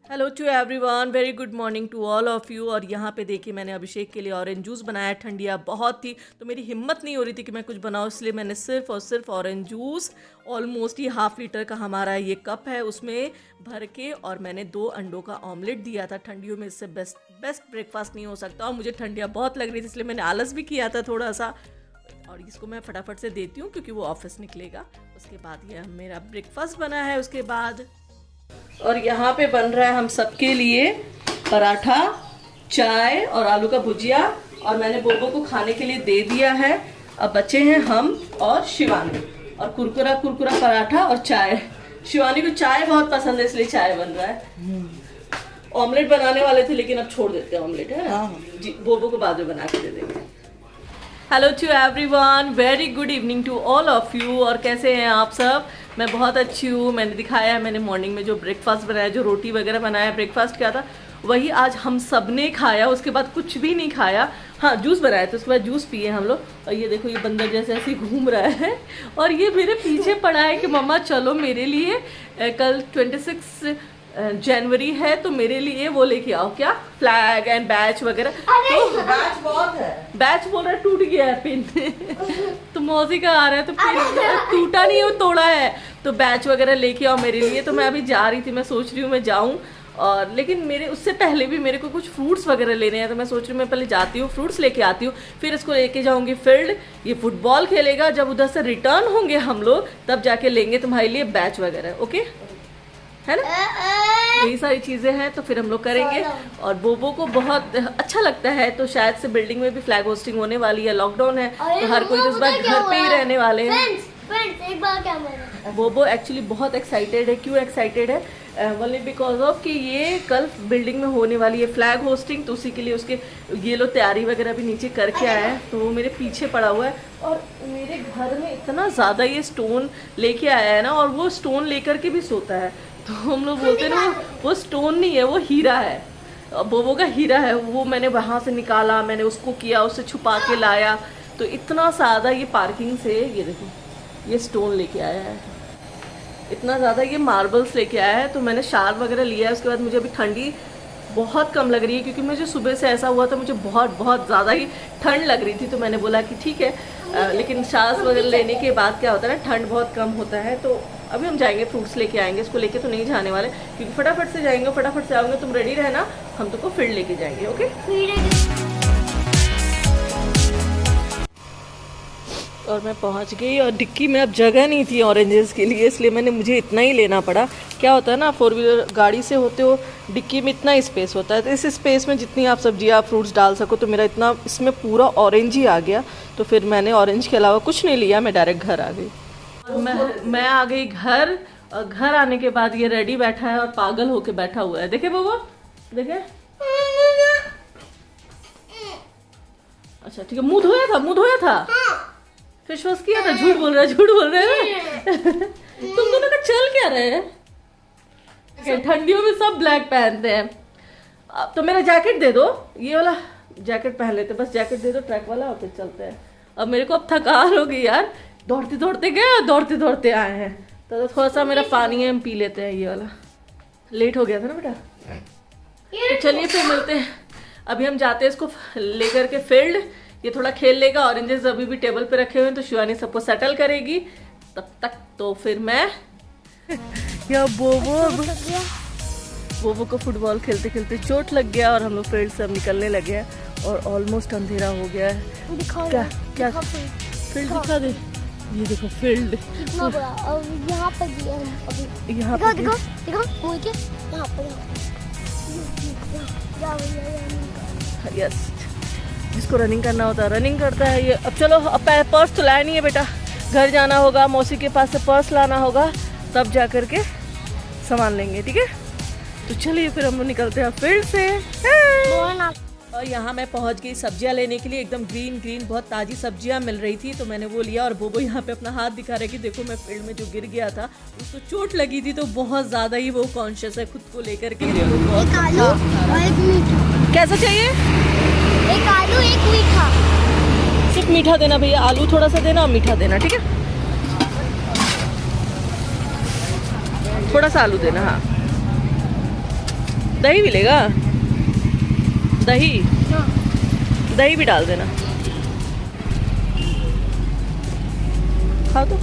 Hello to everyone, very good morning to all of you. और यहाँ पे देखिए मैंने अभिषेक के लिए ऑरेंज जूस बनाया। ठंडिया बहुत थी तो मेरी हिम्मत नहीं हो रही थी कि मैं कुछ बनाऊँ, इसलिए मैंने सिर्फ और सिर्फ ऑरेंज जूस ऑलमोस्ट ये ½ लीटर का हमारा ये कप है उसमें भर के, और मैंने 2 अंडों का ऑमलेट दिया था। ठंडियों में इससे बेस्ट ब्रेकफास्ट नहीं हो सकता। और मुझे ठंडिया बहुत लग रही थी इसलिए मैंने आलस भी किया था थोड़ा सा, और इसको मैं फटाफट से देती हूँ क्योंकि वो ऑफिस निकलेगा। उसके बाद ये मेरा ब्रेकफास्ट बना है उसके बाद। और यहाँ पे बन रहा है हम सबके लिए पराठा, चाय और आलू का भुजिया, और मैंने बोबो को खाने के लिए दे दिया है। अब बचे हैं हम और शिवानी, और कुरकुरा पराठा और चाय। शिवानी को चाय बहुत पसंद है इसलिए चाय बन रहा है। ऑमलेट बनाने वाले थे लेकिन अब छोड़ देते हैं ऑमलेट, है ना जी। बोबो को बाद में बना के दे देंगे। Hello to everyone, very good evening to all of you. और कैसे हैं आप सब? मैं बहुत अच्छी हूँ। मैंने दिखाया है, मैंने मॉर्निंग में जो ब्रेकफास्ट बनाया, जो रोटी वगैरह बनाया, ब्रेकफास्ट किया था, वही आज हम सब ने खाया। उसके बाद कुछ भी नहीं खाया। हाँ, जूस बनाया था, उसके बाद जूस पिए हम लोग। और ये देखो, ये बंदर जैसे ऐसे घूम रहा है और ये मेरे पीछे पड़ा है कि मम्मा चलो मेरे लिए कल 26 जनवरी है तो मेरे लिए वो लेके आओ, क्या फ्लैग एंड बैच वगैरह। तो बैच बहुत है। बैच बोल रहा है टूट गया है पिन तो मौसी का आ रहा है तो पिन टूटा नहीं है, वो तोड़ा है। तो बैच वगैरह लेके आओ मेरे लिए। तो मैं अभी जा रही थी, मैं सोच रही हूँ मैं जाऊँ, और लेकिन मेरे उससे पहले भी मेरे को कुछ फ्रूट्स वगैरह लेने हैं। तो मैं सोच रही हूँ मैं पहले जाती हूँ, फ्रूट्स लेके आती हूँ, फिर इसको लेके जाऊँगी फील्ड। ये फुटबॉल खेलेगा, जब उधर से रिटर्न होंगे हम लोग तब जाके लेंगे तुम्हारे लिए बैच वगैरह, ओके है ना। यही सारी चीज़ें हैं तो फिर हम लोग करेंगे। और बोबो को बहुत अच्छा लगता है, तो शायद से बिल्डिंग में भी फ्लैग होस्टिंग होने वाली है। लॉकडाउन है तो हर कोई तो इस बार घर पे ही रहने वाले हैं। एक बार क्या बोला? बोबो एक्चुअली बहुत एक्साइटेड है। क्यों एक्साइटेड है? ओनली बिकॉज ऑफ कि ये कल बिल्डिंग में होने वाली है फ्लैग होस्टिंग, तो उसी के लिए उसके ये लोग तैयारी वगैरह भी नीचे करके आया है। तो वो मेरे पीछे पड़ा हुआ है, और मेरे घर में इतना ज़्यादा ये स्टोन लेके आया है ना, और वो स्टोन लेकर के भी सोता है। तो हम लोग बोलते हैं ना, वो स्टोन नहीं है, वो हीरा है, बोबो का हीरा है। वो मैंने वहाँ से निकाला, मैंने उसको किया, उससे छुपा के लाया। तो इतना ज़्यादा ये पार्किंग से, ये देखो, ये स्टोन लेके आया है, इतना ज़्यादा ये मार्बल्स लेके आया है। तो मैंने शाल वगैरह लिया है। उसके बाद मुझे अभी ठंडी बहुत कम लग रही है, क्योंकि मुझे सुबह से ऐसा हुआ था, मुझे बहुत ज़्यादा ही ठंड लग रही थी। तो मैंने बोला कि ठीक है, लेकिन शाल्स वगैरह लेने के बाद क्या होता है ना, ठंड बहुत कम होता है। तो अभी हम जाएंगे, फ्रूट्स लेके आएंगे। इसको लेके तो नहीं जाने वाले, क्योंकि फटाफट से जाएंगे, फटाफट से आओगे। तुम रेडी रहना, हम तुमको फील्ड लेके जाएंगे, ओके। और मैं पहुंच गई, और डिक्की में अब जगह नहीं थी ऑरेंजेस के लिए, इसलिए मुझे इतना ही लेना पड़ा। क्या होता है ना, 4 व्हीलर गाड़ी से होते हो, डिक्की में इतना स्पेस होता है, तो इस स्पेस में जितनी आप सब्जियां, फ्रूट्स डाल सको। तो मेरा इतना इसमें पूरा ऑरेंज ही आ गया। तो फिर मैंने ऑरेंज के अलावा कुछ नहीं लिया, मैं डायरेक्ट घर आ गई। मैं आ गई घर, और घर आने के बाद ये रेडी बैठा है और पागल होके बैठा हुआ है। देखे बाबा, देखे। अच्छा ठीक है, मुँह धोया था फेस वॉश किया था। झूठ बोल रहा है तुम दोनों का चल क्या रहे हैं? ठंडियों में सब ब्लैक पहनते हैं। अब तो मेरा जैकेट दे दो, ये वाला जैकेट पहन लेते, बस जैकेट दे दो ट्रैक वाला, और फिर चलते हैं। अब मेरे को अब थकान हो गई यार, दौड़ते दौड़ते गए, दौड़ते दौड़ते आए हैं। तो थोड़ा सा मेरा पानी है, हम पी लेते हैं ये वाला। लेट हो गया था ना बेटा। तो चलिए फिर मिलते हैं। अभी हम जाते हैं इसको लेकर के फील्ड। ये थोड़ा खेल लेगा। ऑरेंजेस अभी भी टेबल पे रखे हुए हैं, तो शिवानी सबको सेटल करेगी तब तक। तो फिर मैं या बोबो को फुटबॉल खेलते खेलते चोट लग गया, और हम लोग फील्ड से अब निकलने लगे हैं, और ऑलमोस्ट अंधेरा हो गया है। क्या फील्ड दिखा दे, ये देखो फील्ड यहाँ पर यहाँ पर यस, जिसको रनिंग करना होता है रनिंग करता है ये। अब चलो, अब पर्स तो लाया नहीं है बेटा, घर जाना होगा, मौसी के पास से पर्स लाना होगा, तब जा कर के सामान लेंगे, ठीक है। तो चलिए फिर हम लोग निकलते हैं फील्ड से। और यहाँ मैं पहुँच गई सब्जियाँ लेने के लिए। एकदम ग्रीन बहुत ताज़ी सब्जियाँ मिल रही थी, तो मैंने वो लिया। और बोबो यहाँ पे अपना हाथ दिखा रहा है कि देखो मैं फील्ड में जो गिर गया था, उसको चोट लगी थी, तो बहुत ज़्यादा ही वो कॉन्शियस है खुद को लेकर के। कैसा चाहिए? एक आलू, एक मीठा। सिर्फ मीठा देना भैया, आलू थोड़ा सा देना और मीठा देना, ठीक है। थोड़ा सा आलू देना, हाँ। दही भी लेगा? दही हाँ। दही भी डाल देना। खाओ तो।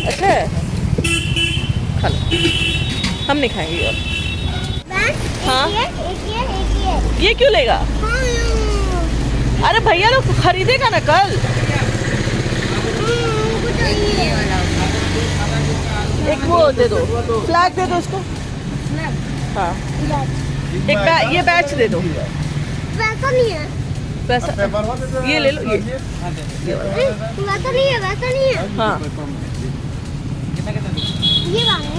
अच्छा है, खा लो। हम नहीं खाएंगे और। हाँ? ये क्यों लेगा? अरे भैया लोग खरीदेगा ना कल। एक वो दे दो, फ्लैग दे दो उसको। हाँ, एक ये बैच दे दो। वैसा नहीं है, पैसा ये ले लो, ये वैसा नहीं है, वैसा नहीं है। हाँ, ये वाला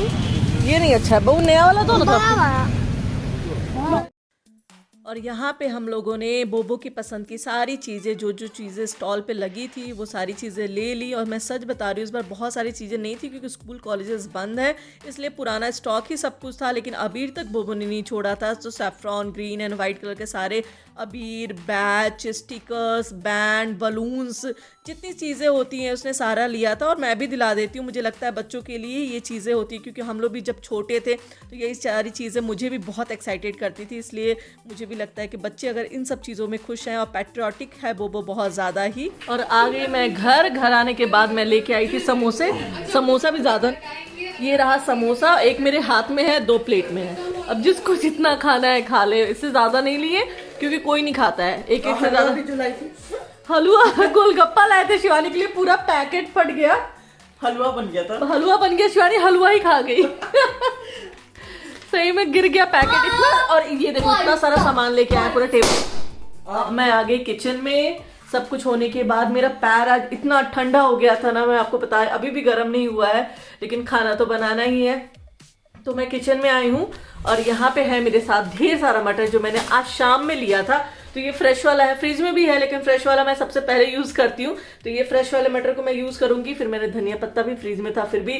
ये नहीं अच्छा है बहू, नया वाला दो ना बड़ा तो। वाला। और यहाँ पे हम लोगों ने बोबो की पसंद की सारी चीज़ें, जो जो चीज़ें स्टॉल पे लगी थी वो सारी चीज़ें ले ली। और मैं सच बता रही हूँ, इस बार बहुत सारी चीज़ें नहीं थी क्योंकि स्कूल कॉलेजेस बंद है, इसलिए पुराना स्टॉक ही सब कुछ था। लेकिन अबीर तक बोबो ने नहीं छोड़ा था, तो saffron green and white colour के सारे अबीर, बैच, स्टिकर्स, बैंड, बलून्स, जितनी चीज़ें होती हैं उसने सारा लिया था। और मैं भी दिला देती हूँ, मुझे लगता है बच्चों के लिए ये चीज़ें होती हैं, क्योंकि हम लोग भी जब छोटे थे तो यही सारी चीज़ें मुझे भी बहुत एक्साइटेड करती थी। इसलिए मुझे भी लगता है कि बच्चे अगर इन सब चीज़ों में खुश हैं, और पैट्रियोटिक है बोबो बहुत ज़्यादा ही। और आ गई मैं घर आने के बाद मैं लेके आई थी समोसे, समोसा भी ज़्यादा। ये रहा समोसा, एक मेरे हाथ में है, 2 प्लेट में है। अब जिसको जितना खाना है खा ले, इससे ज़्यादा नहीं लिए क्योंकि कोई नहीं खाता है। एक से ज़्यादा हलवा गोलगप्पा लाए थे शिवानी के लिए, पूरा पैकेट फट गया, हलवा बन गया था। हलवा बन गया, शिवानी हलवा ही खा गई। सही में गिर गया पैकेट इतना। और ये देखो इतना सारा सामान लेके आया पूरा टेबल। अब मैं आ गई किचन में। सब कुछ होने के बाद मेरा पैर आज इतना ठंडा हो गया था ना, मैं आपको पता है अभी भी गर्म नहीं हुआ है, लेकिन खाना तो बनाना ही है। तो मैं किचन में आई हूँ और यहाँ पे है मेरे साथ ढेर सारा मटर जो मैंने आज शाम में लिया था। तो ये फ्रेश वाला है, फ्रिज में भी है लेकिन फ्रेश वाला मैं सबसे पहले यूज करती हूँ। तो ये फ्रेश वाले मटर को मैं यूज करूंगी। फिर मैंने धनिया पत्ता भी फ्रिज में था, फिर भी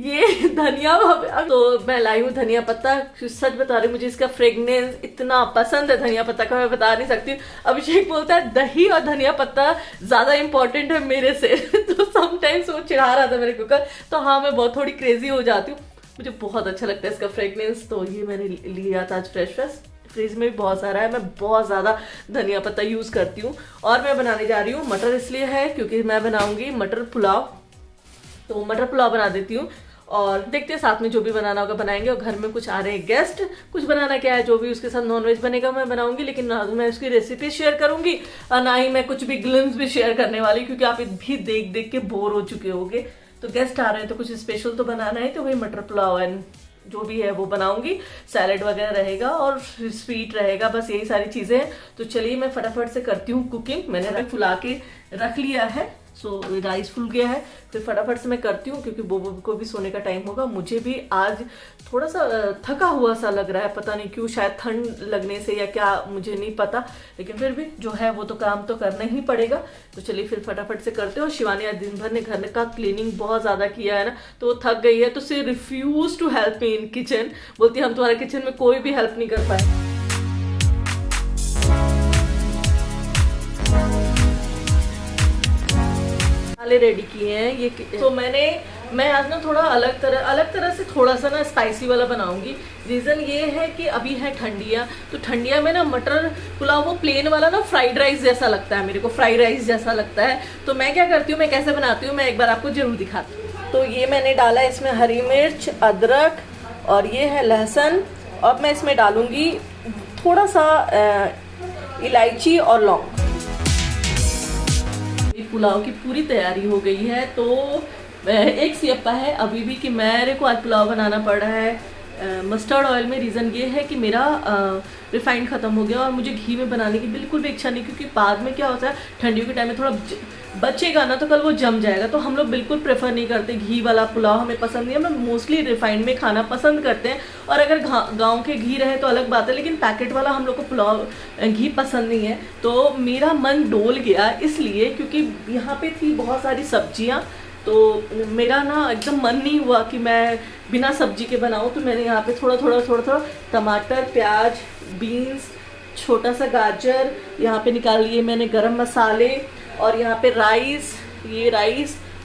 ये धनिया, तो मैं लाई हूँ धनिया पत्ता। सच बता रही हूँ, मुझे इसका फ्रेगनेंस इतना पसंद है धनिया पत्ता का, मैं बता नहीं सकती। अभिषेक बोलता है दही और धनिया पत्ता ज्यादा इंपॉर्टेंट है मेरे से। तो समटाइम्स वो चिढ़ा रहा था मेरे कुकर। तो हाँ, मैं बहुत थोड़ी क्रेजी हो जाती हूँ, मुझे बहुत अच्छा लगता है इसका फ्रेगनेंस। तो ये मैंने लिया था आज फ्रेश, फ्रिज में भी बहुत सारा है। मैं बहुत ज़्यादा धनिया पत्ता यूज़ करती हूँ। और मैं बनाने जा रही हूँ मटर, इसलिए है क्योंकि मैं बनाऊंगी मटर पुलाव। तो मटर पुलाव बना देती हूँ और देखते हैं साथ में जो भी बनाना होगा बनाएंगे। और घर में कुछ आ रहे हैं गेस्ट, कुछ बनाना क्या है, जो भी उसके साथ नॉनवेज बनेगा मैं बनाऊंगी। लेकिन ना मैं उसकी रेसिपी शेयर करूंगी और ना ही मैं कुछ भी ग्लिम्स भी शेयर करने वाली, क्योंकि आप भी देख देख के बोर हो चुके होंगे। तो गेस्ट आ रहे हैं तो कुछ स्पेशल तो बनाना है, तो भाई मटर पुलाव एंड जो भी है वो बनाऊंगी। सैलेड वगैरह रहेगा और स्वीट रहेगा, बस यही सारी चीजें हैं। तो चलिए मैं फटाफट से करती हूँ कुकिंग। मैंने फुला के रख लिया है, सो राइस फुल गया है। फिर फटाफट से मैं करती हूँ क्योंकि बोबो को भी सोने का टाइम होगा। मुझे भी आज थोड़ा सा थका हुआ सा लग रहा है, पता नहीं क्यों, शायद ठंड लगने से या क्या, मुझे नहीं पता। लेकिन फिर भी जो है वो तो काम तो करना ही पड़ेगा। तो चलिए फिर फटाफट से करते हो। शिवानी आज दिन भर ने घर का क्लीनिंग बहुत ज़्यादा किया है ना, तो वो थक गई है। तो she refuse to help me in kitchen, बोलती हम तुम्हारे किचन में कोई भी हेल्प नहीं कर पाए। रेडी किए हैं ये। तो मैं आज ना थोड़ा अलग तरह से थोड़ा सा ना स्पाइसी वाला बनाऊंगी। रीज़न ये है कि अभी है ठंडियाँ, तो ठंडियाँ में ना मटर पुलाव वो प्लेन वाला ना फ्राइड राइस जैसा लगता है, मेरे को फ्राइड राइस जैसा लगता है। तो मैं क्या करती हूँ, मैं कैसे बनाती हूँ मैं एक बार आपको जरूर दिखाती हूँ। तो ये मैंने डाला इसमें हरी मिर्च, अदरक और ये है लहसुन। अब मैं इसमें डालूंगी थोड़ा सा इलायची और लौंग। पुलाव की पूरी तैयारी हो गई है। तो एक सियप्पा है अभी भी कि मेरे को आज पुलाव बनाना पड़ रहा है मस्टर्ड ऑयल में। रीज़न ये है कि मेरा रिफाइंड ख़त्म हो गया और मुझे घी में बनाने की बिल्कुल भी इच्छा नहीं, क्योंकि बाद में क्या होता है ठंडियों के टाइम में थोड़ा बचेगा ना तो कल वो जम जाएगा। तो हम लोग बिल्कुल प्रेफर नहीं करते घी वाला पुलाव, हमें पसंद नहीं है। हम लोग मोस्टली रिफाइंड में खाना पसंद करते हैं। और अगर गांव के घी रहे तो अलग बात है, लेकिन पैकेट वाला हम लोग को पुलाव घी पसंद नहीं है। तो मेरा मन डोल गया इसलिए क्योंकि यहाँ पे थी बहुत सारी सब्जियाँ, तो मेरा ना एकदम मन नहीं हुआ कि मैं बिना सब्जी के बनाऊँ। तो मैंने यहाँ पे थोड़ा टमाटर, प्याज, बीन्स, छोटा सा गाजर यहाँ पे निकाल लिए मैंने, गरम मसाले, और यहाँ पे राइस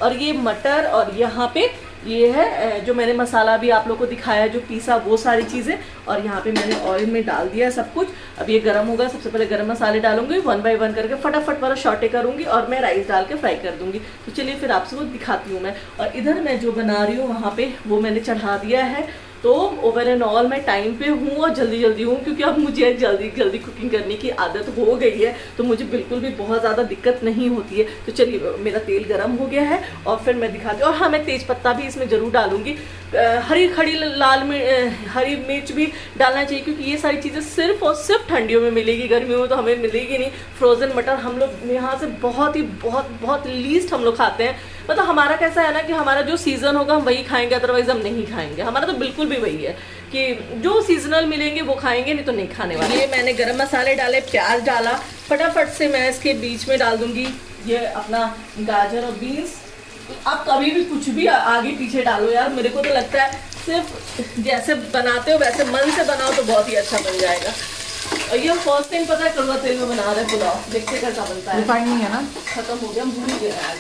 और ये मटर, और यहाँ पे ये है जो मैंने मसाला भी आप लोग को दिखाया, जो पीसा, वो सारी चीज़ें। और यहाँ पे मैंने ऑयल में डाल दिया सब कुछ। अब ये गर्म होगा, सबसे पहले गरम मसाले डालूंगी, 1 बाय 1 करके फटाफट वाला शॉटे करूँगी और मैं राइस डाल के फ्राई कर दूँगी। तो चलिए फिर आपसे वो दिखाती हूँ मैं। और इधर मैं जो बना रही हूँ वहाँ पे वो मैंने चढ़ा दिया है। तो ओवर एंड ऑल मैं टाइम पे हूँ और जल्दी जल्दी हूँ, क्योंकि अब मुझे जल्दी जल्दी कुकिंग करने की आदत हो गई है, तो मुझे बिल्कुल भी बहुत ज़्यादा दिक्कत नहीं होती है। तो चलिए, मेरा तेल गर्म हो गया है और फिर मैं दिखाती हूँ। और हाँ, मैं तेज पत्ता भी इसमें ज़रूर डालूंगी। हरी मिर्च भी डालना चाहिए, क्योंकि ये सारी चीज़ें सिर्फ और सिर्फ ठंडियों में मिलेगी, गर्मियों में तो हमें मिलेगी नहीं। फ्रोज़न मटर हम लोग यहाँ से बहुत लीस्ट हम लोग खाते हैं। मतलब हमारा कैसा है ना कि हमारा जो सीज़न होगा हम वही खाएंगे, अदरवाइज हम नहीं खाएंगे। हमारा तो बिल्कुल भी वही है कि जो सीजनल मिलेंगे वो खाएंगे, नहीं तो नहीं खाने वाले। ये मैंने गरम मसाले डाले, प्याज डाला, फटाफट से मैं इसके बीच में डाल दूंगी ये अपना गाजर और बीन्स। आप कभी भी कुछ भी आगे पीछे डालो यार, मेरे को तो लगता है सिर्फ जैसे बनाते हो वैसे मन से बनाओ तो बहुत ही अच्छा बन जाएगा। और ये फर्स्ट टाइम पता है कड़वा तेल में बना रहे पुलाव, देखते कैसा बनता है। रिफाइंड नहीं है ना? खत्म हो गया, भूल गया आज।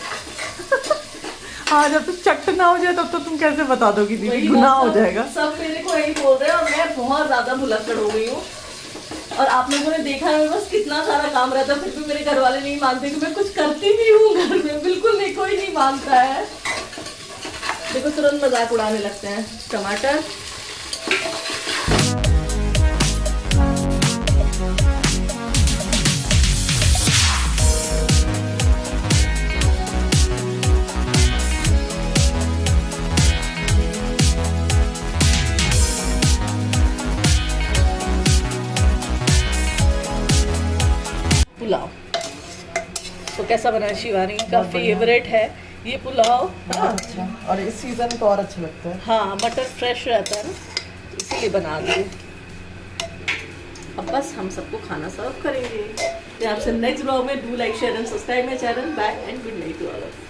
हाँ, जब तक चट ना हो जाए तब तो तुम कैसे बता दोगी दीदी, गुनाह हो जाएगा। सब मेरे को यही बोल रहे हैं और मैं बहुत ज्यादा भुलक्कड़ हो गई हूँ। और आप लोगों ने देखा है बस कितना सारा काम रहता है, फिर भी मेरे घर वाले नहीं मानते कि मैं कुछ करती भी हूँ घर में। बिल्कुल नहीं, कोई नहीं मानता है। देखो तुरंत मजाक उड़ाने लगते हैं। टमाटर, पुलाव तो कैसा बना है? शिवानी का फेवरेट है ये पुलाव। अच्छा, और इस सीजन तो और अच्छा लगता है। हाँ, मटर फ्रेश रहता है ना, तो इसीलिए बना दिए। अब बस हम सबको खाना सर्व करेंगे। आपसे नेक्स्ट ब्लॉग में do like share and subscribe my channel. Bye and good night to all of you.